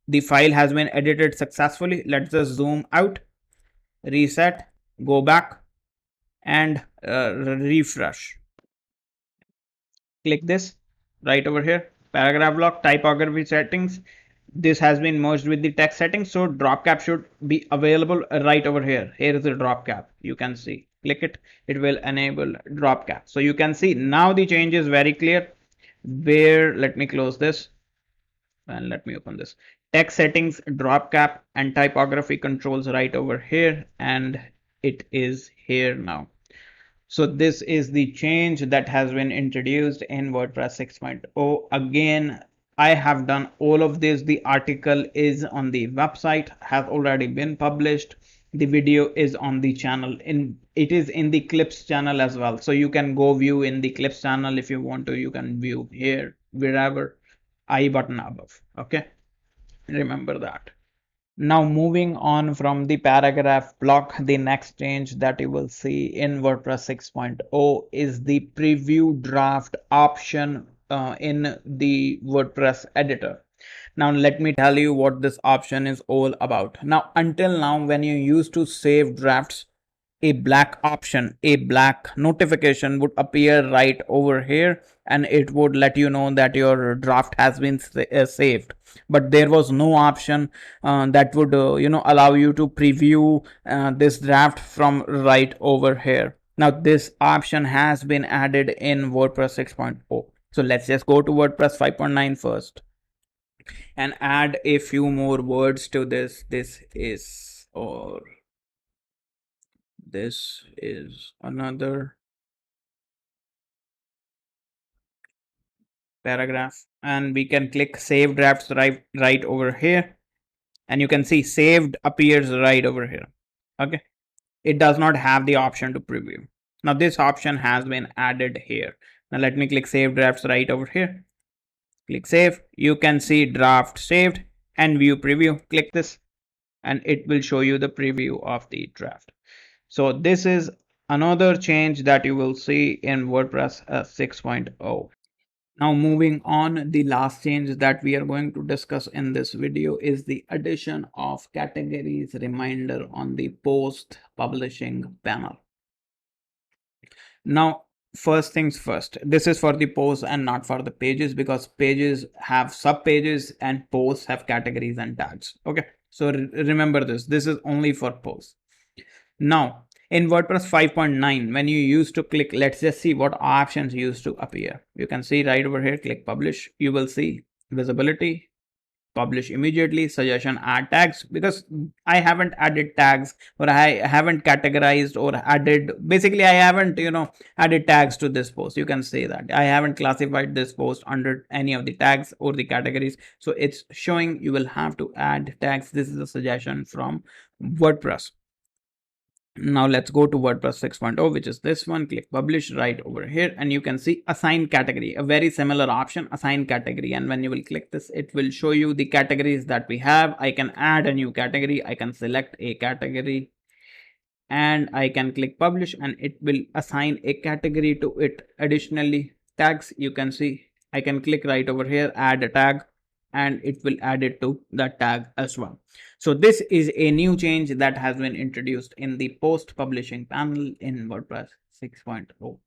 The file has been edited successfully. Let's just zoom out, reset, go back, and refresh. Click this right over here, paragraph block, typography settings. This has been merged with the text settings, so drop cap should be available right over here. Here is the drop cap. You can see, click it, it will enable drop cap. So you can see now the change is very clear. Where, let me close this and let me open this. Text settings, drop cap, and typography controls right over here, and it is here now. So this is the change that has been introduced in WordPress 6.0. Again, I have done all of this. The article is on the website, has already been published. The video is on the channel. It is in the clips channel as well. So you can go view in the clips channel if you want to. You can view here, wherever, I button above. Okay, remember that. Now moving on from the paragraph block, the next change that you will see in WordPress 6.0 is the preview draft option in the WordPress editor. Now let me tell you what this option is all about. Now until now, when you used to save drafts, a black option, a black notification would appear right over here, and it would let you know that your draft has been saved. But there was no option that would allow you to preview this draft from right over here. Now this option has been added in WordPress 6.0. So let's just go to WordPress 5.9 first and add a few more words to this. This is another paragraph, and we can click save drafts right over here, and you can see saved appears right over here. Okay, it does not have the option to preview. Now this option has been added here. Now let me click save drafts right over here, click save. You can see draft saved and view preview. Click this and it will show you the preview of the draft. So this is another change that you will see in WordPress 6.0. Now moving on, the last change that we are going to discuss in this video is the addition of categories reminder on the post publishing panel. Now, first things first, this is for the posts and not for the pages, because pages have sub pages and posts have categories and tags. Okay, so remember this is only for posts. Now in WordPress 5.9, when you used to click, let's just see what options used to appear. You can see right over here, click publish. You will see visibility, publish immediately, suggestion, add tags, because I haven't added tags, or I haven't categorized or added, basically I haven't added tags to this post. You can say that I haven't classified this post under any of the tags or the categories, so it's showing you will have to add tags. This is a suggestion from WordPress. Now let's go to WordPress 6.0, which is this one. Click publish right over here, and you can see assign category, a very similar option, assign category. And when you will click this, it will show you the categories that we have. I can add a new category. I can select a category and I can click publish, and it will assign a category to it. Additionally, tags, you can see I can click right over here, add a tag. and it will add it to the tag as well. So this is a new change that has been introduced in the post publishing panel in WordPress 6.0.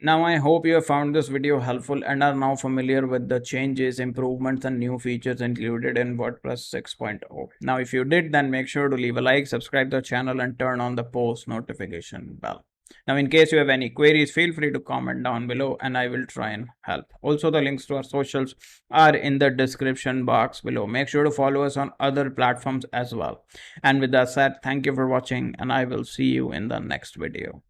Now, I hope you have found this video helpful and are now familiar with the changes, improvements, and new features included in WordPress 6.0. Now, if you did, then make sure to leave a like, subscribe to the channel, and turn on the post notification bell. Now, in case you have any queries, feel free to comment down below and I will try and help. Also, the links to our socials are in the description box below. Make sure to follow us on other platforms as well. And with that said, thank you for watching and I will see you in the next video.